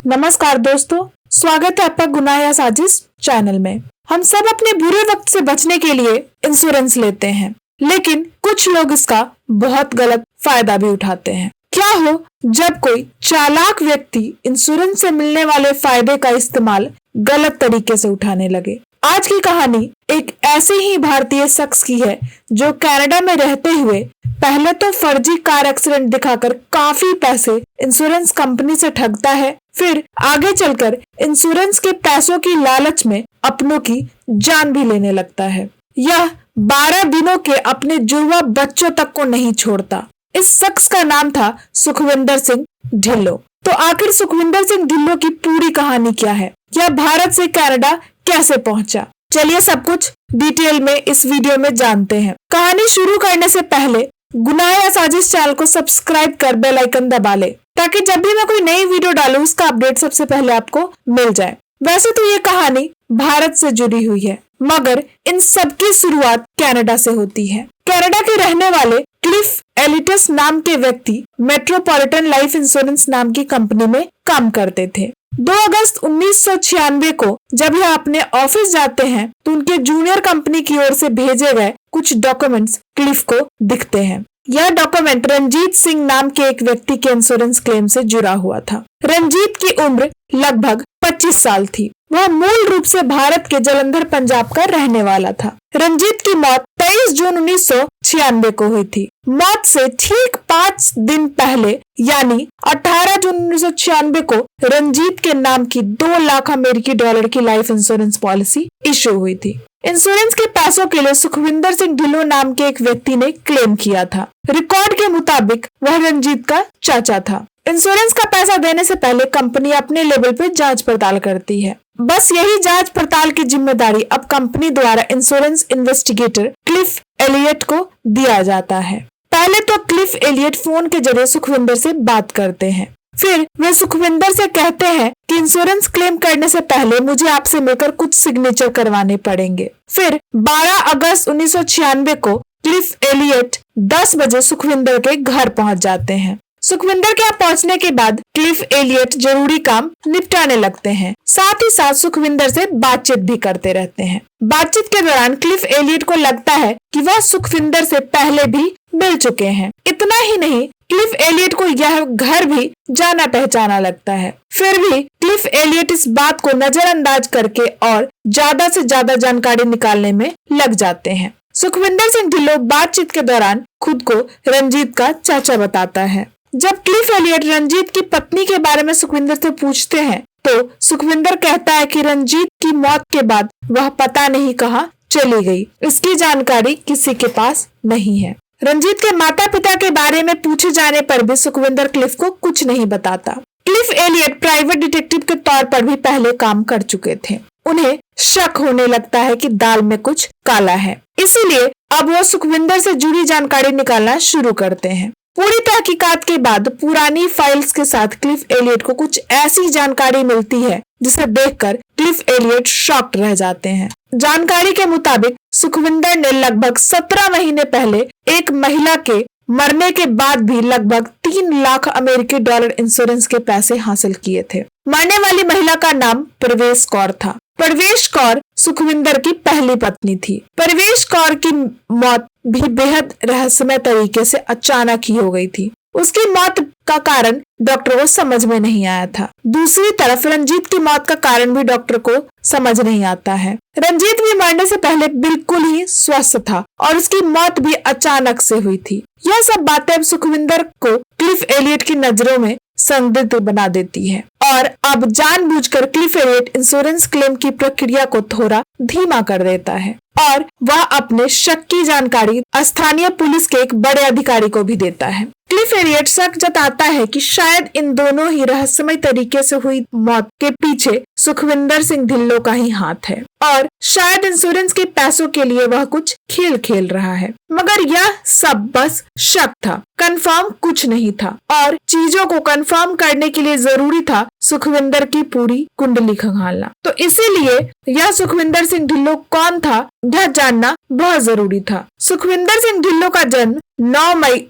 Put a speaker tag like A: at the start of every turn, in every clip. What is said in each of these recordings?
A: नमस्कार दोस्तों, स्वागत है आपका गुनाह या साजिश चैनल में। हम सब अपने बुरे वक्त से बचने के लिए इंश्योरेंस लेते हैं, लेकिन कुछ लोग इसका बहुत गलत फायदा भी उठाते हैं। क्या हो जब कोई चालाक व्यक्ति इंश्योरेंस से मिलने वाले फायदे का इस्तेमाल गलत तरीके से उठाने लगे। आज की कहानी एक ऐसे ही भारतीय शख्स की है जो कनाडा में रहते हुए पहले तो फर्जी कार एक्सीडेंट दिखाकर काफी पैसे इंश्योरेंस कंपनी से ठगता है, फिर आगे चलकर इंश्योरेंस के पैसों की लालच में अपनों की जान भी लेने लगता है। यह 12 दिनों के अपने जुड़वा बच्चों तक को नहीं छोड़ता। इस शख्स का नाम था सुखविंदर सिंह ढिल्लों। तो आखिर सुखविंदर सिंह ढिल्लों की पूरी कहानी क्या है? यह भारत से कनाडा कैसे पहुंचा? चलिए सब कुछ डिटेल में इस वीडियो में जानते हैं। कहानी शुरू करने से पहले गुनाह या साजिश चैनल को सब्सक्राइब कर बेल आइकन दबा ले, ताकि जब भी मैं कोई नई वीडियो डालूं उसका अपडेट सबसे पहले आपको मिल जाए। वैसे तो ये कहानी भारत से जुड़ी हुई है, मगर इन सब की शुरुआत कनाडा से होती है। कनाडा के रहने वाले क्लिफ एलियट नाम के व्यक्ति मेट्रोपॉलिटन लाइफ इंश्योरेंस नाम की कंपनी में काम करते थे। 2 अगस्त 1996 को जब यह अपने ऑफिस जाते हैं तो उनके जूनियर कंपनी की ओर से भेजे गए कुछ डॉक्यूमेंट्स क्लिफ को दिखते हैं। यह डॉक्यूमेंट रंजीत सिंह नाम के एक व्यक्ति के इंश्योरेंस क्लेम से जुड़ा हुआ था। रंजीत की उम्र लगभग 25 साल थी। वह मूल रूप से भारत के जालंधर पंजाब का रहने वाला था। रंजीत की मौत 23 जून 1996 को हुई थी। मौत से ठीक 5 दिन पहले यानी 18 जून 1996 को रंजीत के नाम की 2 लाख अमेरिकी डॉलर की लाइफ इंश्योरेंस पॉलिसी इशू हुई थी। इंश्योरेंस के पैसों के लिए सुखविंदर सिंह ढिल्लों नाम के एक व्यक्ति ने क्लेम किया था। रिकॉर्ड के मुताबिक वह रंजीत का चाचा था। इंश्योरेंस का पैसा देने से पहले कंपनी अपने लेवल पे जांच पड़ताल करती है। बस यही जांच पड़ताल की जिम्मेदारी अब कंपनी द्वारा इंश्योरेंस इन्वेस्टिगेटर क्लिफ एलियट को दिया जाता है। पहले तो क्लिफ एलियट फोन के जरिए सुखविंदर से बात करते हैं। फिर वे सुखविंदर से कहते हैं कि इंश्योरेंस क्लेम करने से पहले मुझे आपसे मिलकर कुछ सिग्नेचर करवाने पड़ेंगे। फिर 12 अगस्त 1996 को क्लिफ एलियट 10 बजे सुखविंदर के घर पहुंच जाते हैं। सुखविंदर के यहाँ पहुंचने के बाद क्लिफ एलियट जरूरी काम निपटाने लगते हैं। साथ ही साथ सुखविंदर से बातचीत भी करते रहते हैं। बातचीत के दौरान क्लिफ एलियट को लगता है कि वह सुखविंदर से पहले भी मिल चुके हैं। इतना ही नहीं, क्लिफ एलियट को यह घर भी जाना पहचाना लगता है। फिर भी क्लिफ एलियट इस बात को नजरअंदाज करके और ज्यादा से ज्यादा जानकारी निकालने में लग जाते हैं। सुखविंदर सिंह ढिल्लों बातचीत के दौरान खुद को रंजीत का चाचा बताता है। जब क्लिफ एलियट रंजीत की पत्नी के बारे में सुखविंदर से पूछते हैं तो सुखविंदर कहता है कि रंजीत की मौत के बाद वह पता नहीं कहाँ चली गई। इसकी जानकारी किसी के पास नहीं है। रंजीत के माता पिता के बारे में पूछे जाने पर भी सुखविंदर क्लिफ को कुछ नहीं बताता। क्लिफ एलियट प्राइवेट डिटेक्टिव के तौर पर भी पहले काम कर चुके थे। उन्हें शक होने लगता है कि दाल में कुछ काला है, इसीलिए अब वो सुखविंदर से जुड़ी जानकारी निकालना शुरू करते हैं। पूरी तहकीकात के बाद पुरानी फाइल्स के साथ क्लिफ एलियट को कुछ ऐसी जानकारी मिलती है जिसे देखकर क्लिफ एलियट शॉक्ड रह जाते हैं। जानकारी के मुताबिक सुखविंदर ने लगभग 17 महीने पहले एक महिला के मरने के बाद भी लगभग 3 लाख अमेरिकी डॉलर इंश्योरेंस के पैसे हासिल किए थे। मरने वाली महिला का नाम प्रवेश कौर था। प्रवेश कौर सुखविंदर की पहली पत्नी थी। प्रवेश कौर की मौत भी बेहद रहस्यमय तरीके से अचानक ही हो गई थी। उसकी मौत का कारण डॉक्टर को समझ में नहीं आया था। दूसरी तरफ रंजीत की मौत का कारण भी डॉक्टर को समझ नहीं आता है। रंजीत भी मरने से पहले बिल्कुल ही स्वस्थ था और उसकी मौत भी अचानक से हुई थी। यह सब बातें अब सुखविंदर को क्लिफ एलियट की नजरों में संदिग्ध बना देती है और अब जानबूझकर क्लिफ एलियट इंश्योरेंस क्लेम की प्रक्रिया को थोड़ा धीमा कर देता है और वह अपने शक की जानकारी स्थानीय पुलिस के एक बड़े अधिकारी को भी देता है। क्लिफ एलियट शक जताता है कि शायद इन दोनों ही रहस्यमय तरीके से हुई मौत के पीछे सुखविंदर सिंह ढिल्लों का ही हाथ है और शायद इंश्योरेंस के पैसों के लिए वह कुछ खेल खेल रहा है। मगर यह सब बस शक था, कंफर्म कुछ नहीं था और चीजों को कंफर्म करने के लिए जरूरी था सुखविंदर की पूरी कुंडली खंगालना। तो इसीलिए यह सुखविंदर सिंह ढिल्लों कौन था यह जानना बहुत जरूरी था। सुखविंदर सिंह ढिल्लों का जन्म 9 मई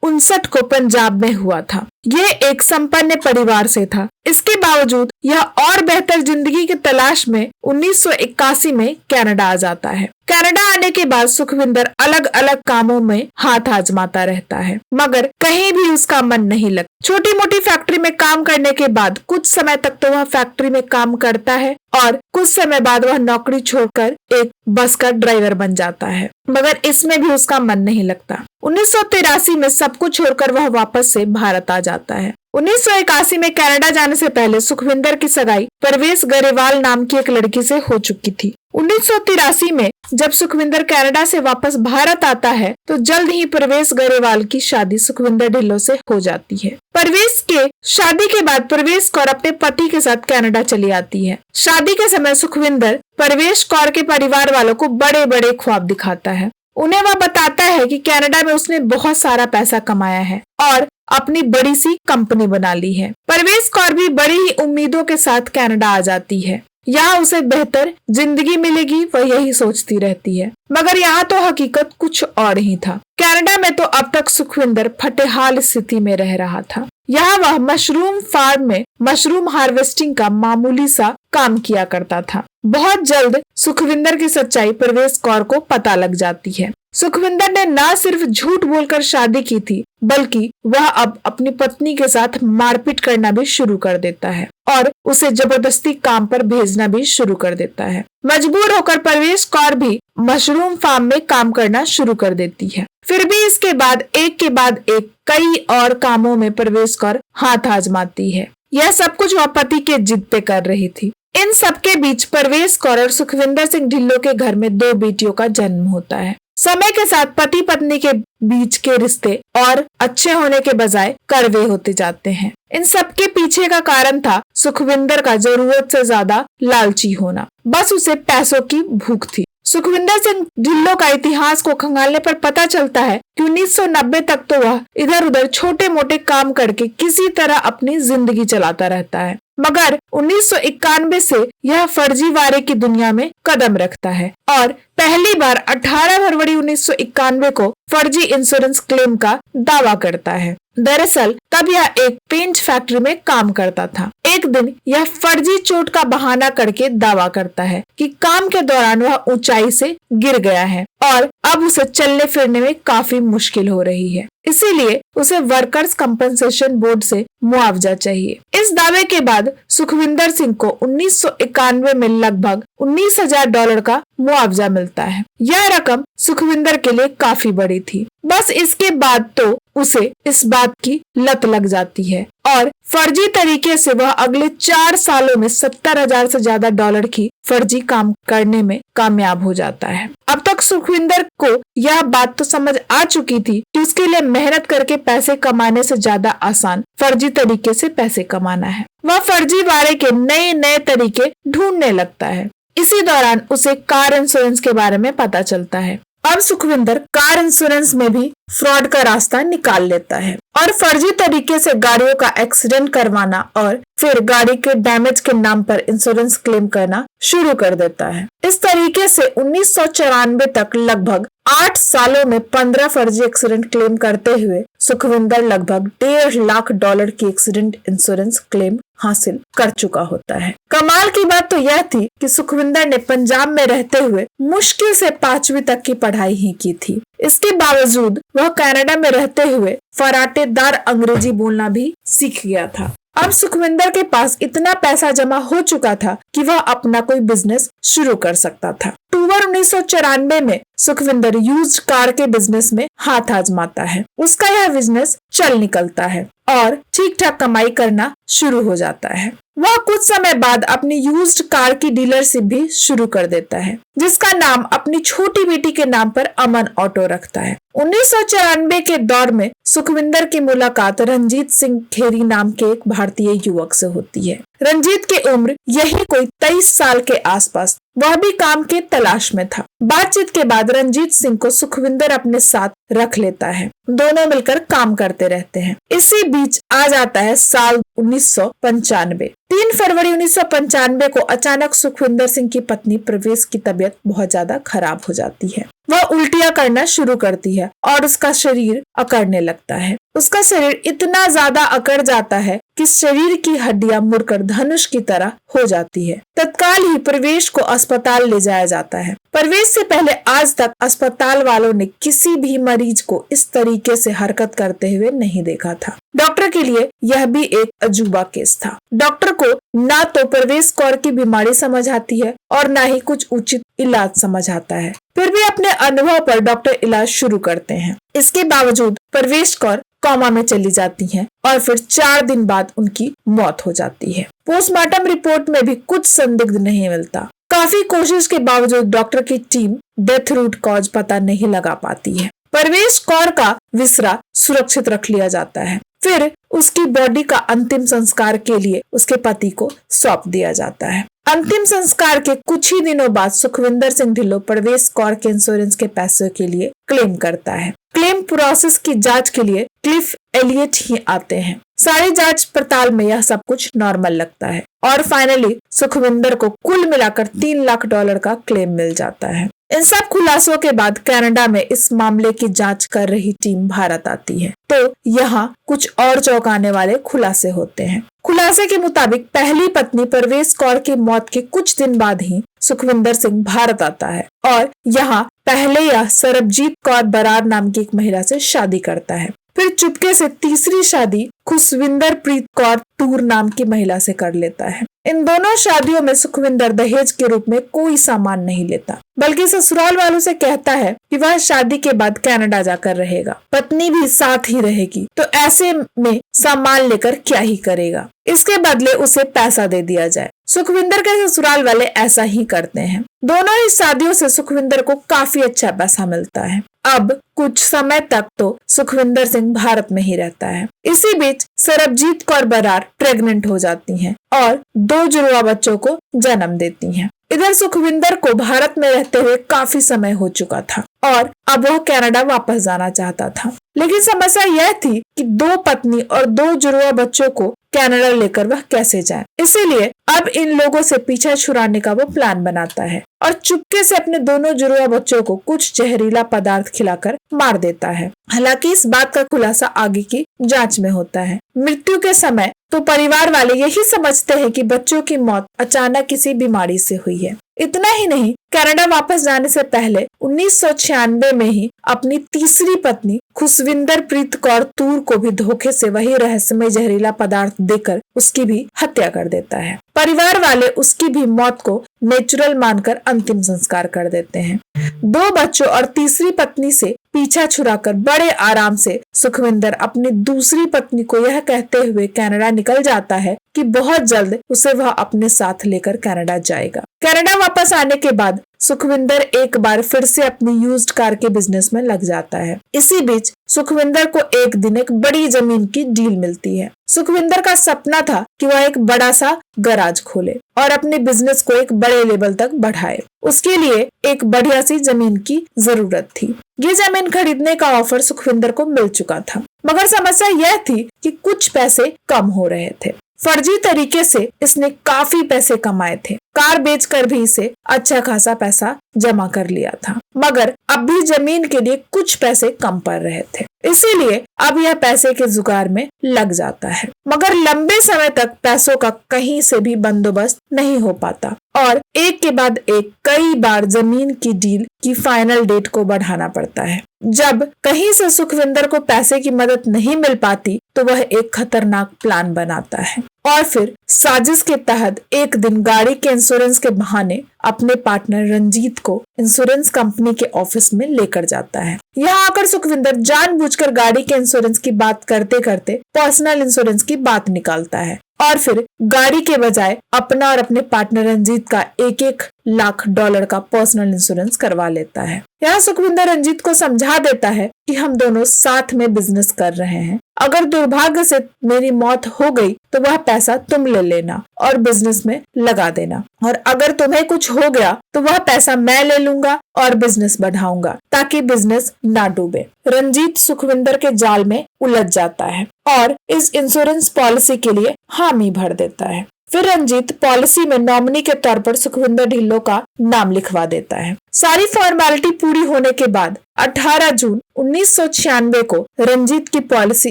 A: 1959 को पंजाब में हुआ था। यह एक संपन्न परिवार से था। इसके बावजूद यह और बेहतर जिंदगी की तलाश में 1981 में कनाडा आ जाता है। कनाडा आने के बाद सुखविंदर अलग अलग कामों में हाथ आजमाता रहता है, मगर कहीं भी उसका मन नहीं लगता। छोटी मोटी फैक्ट्री में काम करने के बाद कुछ समय तक तो वह फैक्ट्री में काम करता है और कुछ समय बाद वह नौकरी छोड़कर एक बस का ड्राइवर बन जाता है, मगर इसमें भी उसका मन नहीं लगता। 1983 में सब कुछ छोड़कर वह वापस से भारत आ जाता है। 1981 में कनाडा जाने से पहले सुखविंदर की सगाई परवेश गरेवाल नाम की एक लड़की से हो चुकी थी। 1983 में जब सुखविंदर कनाडा से वापस भारत आता है तो जल्द ही परवेश गरेवाल की शादी सुखविंदर ढिल्लों से हो जाती है। परवेश के शादी के बाद परवेश कौर अपने पति के साथ कनाडा चली आती है। शादी के समय सुखविंदर परवेश कौर के परिवार वालों को बड़े बड़े ख्वाब दिखाता है। उन्हें वह बताता है कि कनाडा में उसने बहुत सारा पैसा कमाया है और अपनी बड़ी सी कंपनी बना ली है। परवेश कौर भी बड़ी ही उम्मीदों के साथ कनाडा आ जाती है। यहाँ उसे बेहतर जिंदगी मिलेगी, वह यही सोचती रहती है, मगर यहाँ तो हकीकत कुछ और ही था। कनाडा में तो अब तक सुखविंदर फटेहाल स्थिति में रह रहा था। यहाँ वह मशरूम फार्म में मशरूम हार्वेस्टिंग का मामूली सा काम किया करता था। बहुत जल्द सुखविंदर की सच्चाई परवेश कौर को पता लग जाती है। सुखविंदर ने न सिर्फ झूठ बोलकर शादी की थी, बल्कि वह अब अपनी पत्नी के साथ मारपीट करना भी शुरू कर देता है और उसे जबरदस्ती काम पर भेजना भी शुरू कर देता है। मजबूर होकर परवेश कौर भी मशरूम फार्म में काम करना शुरू कर देती है। फिर भी इसके बाद एक के बाद एक कई और कामों में परवेश कौर हाथ आजमाती है। यह सब कुछ वह पति के जिद पे कर रही थी। इन सबके बीच परवेश कौर और सुखविंदर सिंह ढिल्लों के घर में 2 बेटियों का जन्म होता है। समय के साथ पति पत्नी के बीच के रिश्ते और अच्छे होने के बजाय कड़वे होते जाते हैं। इन सबके पीछे का कारण था सुखविंदर का जरूरत से ज्यादा लालची होना। बस उसे पैसों की भूख थी। सुखविंदर सिंह ढिल्लों का इतिहास को खंगालने पर पता चलता है कि 1990 तक तो वह इधर उधर छोटे मोटे काम करके किसी तरह अपनी जिंदगी चलाता रहता है, मगर 1991 से यह फर्जीवाड़े की दुनिया में कदम रखता है और पहली बार 18 फरवरी 1991 को फर्जी इंश्योरेंस क्लेम का दावा करता है। दरअसल तब यह एक पेंट फैक्ट्री में काम करता था। एक दिन यह फर्जी चोट का बहाना करके दावा करता है कि काम के दौरान वह ऊंचाई से गिर गया है और अब उसे चलने फिरने में काफी मुश्किल हो रही है, इसीलिए उसे वर्कर्स कंपनसेशन बोर्ड से मुआवजा चाहिए। इस दावे के बाद सुखविंदर सिंह को 1991 में लगभग $19,000 का मुआवजा मिलता है। यह रकम सुखविंदर के लिए काफी बड़ी थी। बस इसके बाद तो उसे इस बात की लत लग जाती है और फर्जी तरीके से वह अगले 4 सालों में $70,000 से ज्यादा डॉलर की फर्जी काम करने में कामयाब हो जाता है। अब तक सुखविंदर को यह बात तो समझ आ चुकी थी कि उसके लिए मेहनत करके पैसे कमाने से ज्यादा आसान फर्जी तरीके से पैसे कमाना है। वह फर्जीवाड़े के नए नए तरीके ढूंढने लगता है। इसी दौरान उसे कार इंश्योरेंस के बारे में पता चलता है। अब सुखविंदर कार इंश्योरेंस में भी फ्रॉड का रास्ता निकाल लेता है और फर्जी तरीके से गाड़ियों का एक्सीडेंट करवाना और फिर गाड़ी के डैमेज के नाम पर इंश्योरेंस क्लेम करना शुरू कर देता है। इस तरीके से 1994 तक लगभग 8 सालों में 15 फर्जी एक्सीडेंट क्लेम करते हुए सुखविंदर लगभग $1.5 लाख की एक्सीडेंट इंश्योरेंस क्लेम हासिल कर चुका होता है। कमाल की बात तो यह थी कि सुखविंदर ने पंजाब में रहते हुए मुश्किल से 5वीं तक की पढ़ाई ही की थी। इसके बावजूद वह कनाडा में रहते हुए फराटेदार अंग्रेजी बोलना भी सीख गया था। अब सुखविंदर के पास इतना पैसा जमा हो चुका था कि वह अपना कोई बिजनेस शुरू कर सकता था। अक्टूबर 1994 में सुखविंदर यूज्ड कार के बिजनेस में हाथ आजमाता है। उसका यह बिजनेस चल निकलता है और ठीक ठाक कमाई करना शुरू हो जाता है। वह कुछ समय बाद अपनी यूज्ड कार की डीलरशिप भी शुरू कर देता है, जिसका नाम अपनी छोटी बेटी के नाम पर अमन ऑटो रखता है। 1994 के दौर में सुखविंदर की मुलाकात रंजीत सिंह खेरी नाम के एक भारतीय युवक से होती है। रंजीत की उम्र यही कोई 23 साल के आसपास। वह भी काम के तलाश में था। बातचीत के बाद रंजीत सिंह को सुखविंदर अपने साथ रख लेता है। दोनों मिलकर काम करते रहते हैं। इसी बीच आ जाता है साल 1995। 3 फरवरी 1995 को अचानक सुखविंदर सिंह की पत्नी प्रवेश की तबीयत बहुत ज्यादा खराब हो जाती है। वह उल्टियां करना शुरू करती है और उसका शरीर अकड़ने लगता है। उसका शरीर इतना ज्यादा अकड़ जाता है कि शरीर की हड्डियां मुड़कर धनुष की तरह हो जाती है। तत्काल ही प्रवेश को अस्पताल ले जाया जाता है। प्रवेश से पहले आज तक अस्पताल वालों ने किसी भी मरीज को इस तरीके से हरकत करते हुए नहीं देखा था। डॉक्टर के लिए यह भी एक अजूबा केस था। डॉक्टर को ना तो प्रवेश कौर की बीमारी समझ आती है और ना ही कुछ उचित इलाज समझ आता है। फिर भी अपने अनुभव पर डॉक्टर इलाज शुरू करते हैं। इसके बावजूद प्रवेश कौर कोमा में चली जाती हैं और फिर 4 दिन बाद उनकी मौत हो जाती है। पोस्टमार्टम रिपोर्ट में भी कुछ संदिग्ध नहीं मिलता। काफी कोशिश के बावजूद डॉक्टर की टीम डेथ रूट कॉज पता नहीं लगा पाती है। प्रवेश कौर का विसरा सुरक्षित रख लिया जाता है। फिर उसकी बॉडी का अंतिम संस्कार के लिए उसके पति को सौंप दिया जाता है। अंतिम संस्कार के कुछ ही दिनों बाद सुखविंदर सिंह ढिल्लों प्रवेश कौर के इंश्योरेंस के पैसों के लिए क्लेम करता है। क्लेम प्रोसेस की जांच के लिए क्लिफ एलियट ही आते हैं। सारी जांच पड़ताल में यह सब कुछ नॉर्मल लगता है और फाइनली सुखविंदर को कुल मिलाकर $3 लाख का क्लेम मिल जाता है। इन सब खुलासों के बाद कनाडा में इस मामले की जांच कर रही टीम भारत आती है तो यहाँ कुछ और चौंकाने वाले खुलासे होते हैं। खुलासे के मुताबिक पहली पत्नी प्रवेश कौर की मौत के कुछ दिन बाद ही सुखविंदर सिंह भारत आता है और यहाँ पहले यह सरबजीत कौर बरार नाम की एक महिला से शादी करता है। फिर चुपके से तीसरी शादी खुशविंदर प्रीत कौर टूर नाम की महिला से कर लेता है। इन दोनों शादियों में सुखविंदर दहेज के रूप में कोई सामान नहीं लेता, बल्कि ससुराल वालों से कहता है कि वह शादी के बाद कनाडा जाकर रहेगा, पत्नी भी साथ ही रहेगी, तो ऐसे में सामान लेकर क्या ही करेगा, इसके बदले उसे पैसा दे दिया जाए। सुखविंदर के ससुराल वाले ऐसा ही करते हैं। दोनों ही शादियों से सुखविंदर को काफी अच्छा पैसा मिलता है। अब कुछ समय तक तो सुखविंदर सिंह भारत में ही रहता है। इसी बीच सरबजीत कौर बरार प्रेग्नेंट हो जाती हैं और 2 जुड़वा बच्चों को जन्म देती हैं। इधर सुखविंदर को भारत में रहते हुए काफी समय हो चुका था और अब वह कनाडा वापस जाना चाहता था, लेकिन समस्या यह थी कि 2 पत्नी और 2 जुड़वा बच्चों को कनाडा लेकर वह कैसे जाए। इसीलिए अब इन लोगों से पीछा छुड़ाने का वो प्लान बनाता है और चुपके से अपने दोनों जुड़वा बच्चों को कुछ जहरीला पदार्थ खिलाकर मार देता है। हालांकि इस बात का खुलासा आगे की जांच में होता है। मृत्यु के समय तो परिवार वाले यही समझते हैं कि बच्चों की मौत अचानक किसी बीमारी से हुई है। इतना ही नहीं, कनाडा वापस जाने से पहले 1996 में ही अपनी तीसरी पत्नी खुशविंदर प्रीत कौर तूर को भी धोखे से वही रहस्यमय जहरीला पदार्थ देकर उसकी भी हत्या कर देता है। परिवार वाले उसकी भी मौत को नेचुरल मानकर अंतिम संस्कार कर देते हैं। 2 बच्चों और तीसरी पत्नी से पीछा छुड़ाकर बड़े आराम से सुखविंदर अपनी दूसरी पत्नी को यह कहते हुए कनाडा निकल जाता है कि बहुत जल्द उसे वह अपने साथ लेकर कनाडा जाएगा। कनाडा वापस आने के बाद सुखविंदर एक बार फिर से अपनी यूज्ड कार के बिजनेस में लग जाता है। इसी बीच सुखविंदर को एक दिन एक बड़ी जमीन की डील मिलती है। सुखविंदर का सपना था कि वह एक बड़ा सा गराज खोले और अपने बिजनेस को एक बड़े लेवल तक बढ़ाए। उसके लिए एक बढ़िया सी जमीन की जरूरत थी। ये जमीन खरीदने का ऑफर सुखविंदर को मिल चुका था, मगर समस्या यह थी कि कुछ पैसे कम हो रहे थे। फर्जी तरीके से इसने काफी पैसे कमाए थे। कार बेचकर भी इसे अच्छा खासा पैसा जमा कर लिया था, मगर अब भी जमीन के लिए कुछ पैसे कम पड़ रहे थे। इसीलिए अब यह पैसे के जुगाड़ में लग जाता है, मगर लंबे समय तक पैसों का कहीं से भी बंदोबस्त नहीं हो पाता और एक के बाद एक कई बार जमीन की डील की फाइनल डेट को बढ़ाना पड़ता है। जब कहीं से सुखविंदर को पैसे की मदद नहीं मिल पाती तो वह एक खतरनाक प्लान बनाता है और फिर साजिश के तहत एक दिन गाड़ी के इंश्योरेंस के बहाने अपने पार्टनर रंजीत को इंश्योरेंस कंपनी के ऑफिस में लेकर जाता है। यहाँ आकर सुखविंदर जानबूझकर गाड़ी के इंश्योरेंस की बात करते करते पर्सनल इंश्योरेंस की बात निकालता है और फिर गाड़ी के बजाय अपना और अपने पार्टनर रंजीत का $1-1 लाख का पर्सनल इंश्योरेंस करवा लेता है। यहाँ सुखविंदर रंजीत को समझा देता है कि हम दोनों साथ में बिजनेस कर रहे हैं। अगर दुर्भाग्य से मेरी मौत हो गई तो वह पैसा तुम ले लेना और बिजनेस में लगा देना, और अगर तुम्हें कुछ हो गया तो वह पैसा मैं ले लूंगा और बिजनेस बढ़ाऊंगा ताकि बिजनेस ना डूबे। रंजीत सुखविंदर के जाल में उलझ जाता है और इस इंश्योरेंस पॉलिसी के लिए हामी भर देता है। फिर रंजीत पॉलिसी में नॉमिनी के तौर पर सुखविंदर ढिल्लों का नाम लिखवा देता है। सारी फॉर्मेलिटी पूरी होने के बाद 18 जून 1996 को रंजीत की पॉलिसी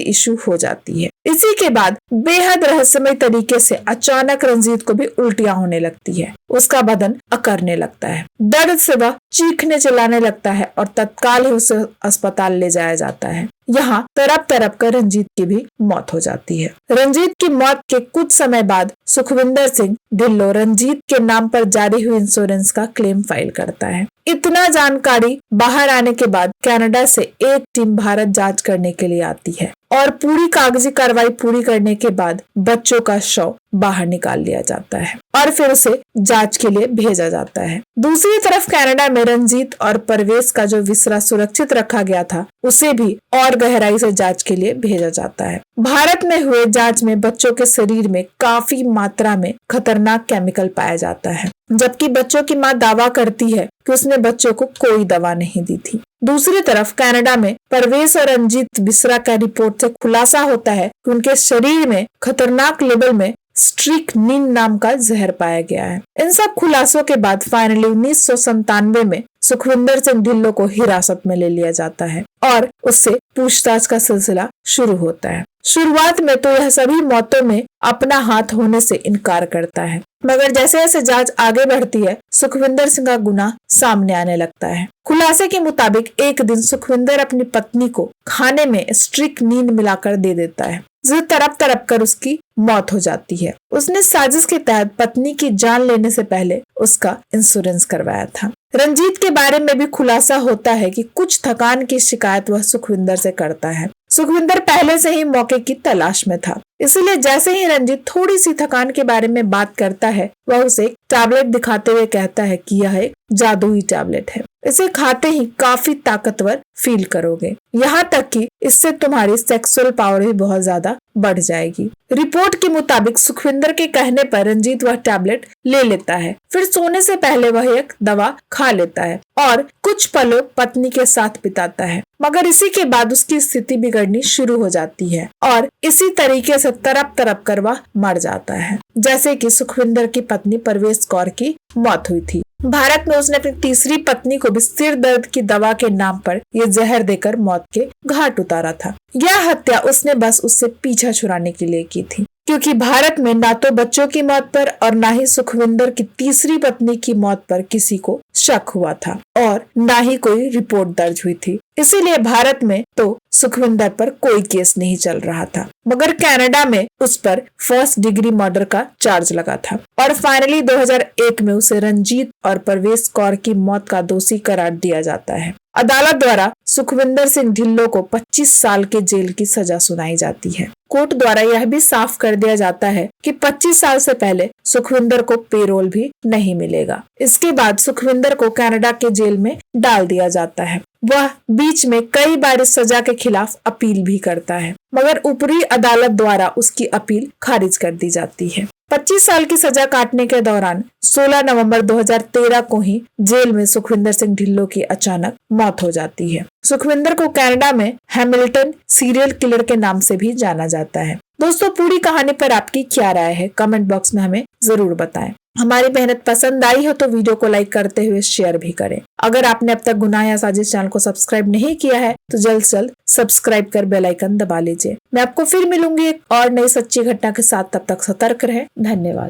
A: इशू हो जाती है। इसी के बाद बेहद रहस्यमय तरीके से अचानक रंजीत को भी उल्टियां होने लगती है। उसका बदन अकड़ने लगता है, दर्द से वह चीखने चिल्लाने लगता है और तत्काल ही उसे अस्पताल ले जाया जाता है। यहाँ तड़प तड़प कर रंजीत की भी मौत हो जाती है। रंजीत की मौत के कुछ समय बाद सुखविंदर सिंह ढिल्लों रंजीत के नाम पर जारी हुई इंश्योरेंस का क्लेम फाइल करता है। इतना जानकारी बाहर आने के बाद कनाडा से एक टीम भारत जांच करने के लिए आती है और पूरी कागजी कार्रवाई पूरी करने के बाद बच्चों का शव बाहर निकाल लिया जाता है और फिर उसे जांच के लिए भेजा जाता है। दूसरी तरफ कनाडा में रंजीत और परवेश का जो विसरा सुरक्षित रखा गया था उसे भी और गहराई से जांच के लिए भेजा जाता है। भारत में हुए जांच में बच्चों के शरीर में काफी मात्रा में खतरनाक केमिकल पाया जाता है, जबकि बच्चों की मां दावा करती है कि उसने बच्चों को कोई दवा नहीं दी थी। दूसरी तरफ कनाडा में परवेश और रंजीत बिसरा का रिपोर्ट से खुलासा होता है कि उनके शरीर में खतरनाक लेवल में स्ट्रिक्नीन नाम का जहर पाया गया है। इन सब खुलासों के बाद फाइनली 1997 में सुखविंदर सिंह ढिल्लों को हिरासत में ले लिया जाता है और उससे पूछताछ का सिलसिला शुरू होता है। शुरुआत में तो यह सभी मौतों में अपना हाथ होने से इनकार करता है, मगर जैसे जैसे जांच आगे बढ़ती है सुखविंदर सिंह का गुनाह सामने आने लगता है। खुलासे के मुताबिक एक दिन सुखविंदर अपनी पत्नी को खाने में स्ट्रिक्नीन मिलाकर दे देता है, जिसे तड़प तड़प कर उसकी मौत हो जाती है। उसने साजिश के तहत पत्नी की जान लेने से पहले उसका इंश्योरेंस करवाया था। रंजीत के बारे में भी खुलासा होता है कि कुछ थकान की शिकायत वह सुखविंदर से करता है। सुखविंदर पहले से ही मौके की तलाश में था, इसलिए जैसे ही रंजीत थोड़ी सी थकान के बारे में बात करता है वह उसे एक टैबलेट दिखाते हुए कहता है कि यह एक जादुई टैबलेट है, इसे खाते ही काफी ताकतवर फील करोगे, यहाँ तक कि इससे तुम्हारी सेक्सुअल पावर भी बहुत ज्यादा बढ़ जाएगी। रिपोर्ट के मुताबिक सुखविंदर के कहने पर रंजीत वह टैबलेट ले लेता है, फिर सोने से पहले वह एक दवा खा लेता है और कुछ पलों पत्नी के साथ बिताता है, मगर इसी के बाद उसकी स्थिति बिगड़नी शुरू हो जाती है और इसी तरीके से तड़प तड़प कर वह मर जाता है, जैसे कि सुखविंदर की पत्नी परवेश कौर की मौत हुई थी। भारत में उसने अपनी तीसरी पत्नी को भी सिर दर्द की दवा के नाम पर ये जहर देकर मौत के घाट उतारा था। यह हत्या उसने बस उससे पीछा छुड़ाने के लिए की थी, क्योंकि भारत में ना तो बच्चों की मौत पर और ना ही सुखविंदर की तीसरी पत्नी की मौत पर किसी को शक हुआ था और ना ही कोई रिपोर्ट दर्ज हुई थी। इसीलिए भारत में तो सुखविंदर पर कोई केस नहीं चल रहा था, मगर कनाडा में उस पर फर्स्ट डिग्री मर्डर का चार्ज लगा था और फाइनली 2001 में उसे रंजीत और परवेश कौर की मौत का दोषी करार दिया जाता है। अदालत द्वारा सुखविंदर सिंह ढिल्लों को 25 साल के जेल की सजा सुनाई जाती है। कोर्ट द्वारा यह भी साफ कर दिया जाता है कि 25 साल से पहले सुखविंदर को पेरोल भी नहीं मिलेगा। इसके बाद सुखविंदर को कनाडा के जेल में डाल दिया जाता है। वह बीच में कई बार इस सजा के खिलाफ अपील भी करता है, मगर ऊपरी अदालत द्वारा उसकी अपील खारिज कर दी जाती है। 25 साल की सजा काटने के दौरान 16 नवंबर 2013 को ही जेल में सुखविंदर सिंह ढिल्लों की अचानक मौत हो जाती है। सुखविंदर को कनाडा में हैमिल्टन सीरियल किलर के नाम से भी जाना जाता है। दोस्तों, पूरी कहानी पर आपकी क्या राय है कमेंट बॉक्स में हमें जरूर बताएं। हमारी मेहनत पसंद आई हो तो वीडियो को लाइक करते हुए शेयर भी करें। अगर आपने अब तक गुनाह या साजिश चैनल को सब्सक्राइब नहीं किया है तो जल्द से जल्द सब्सक्राइब कर बेल आइकन दबा लीजिए। मैं आपको फिर मिलूंगी एक और नई सच्ची घटना के साथ, तब तक सतर्क रहें। धन्यवाद।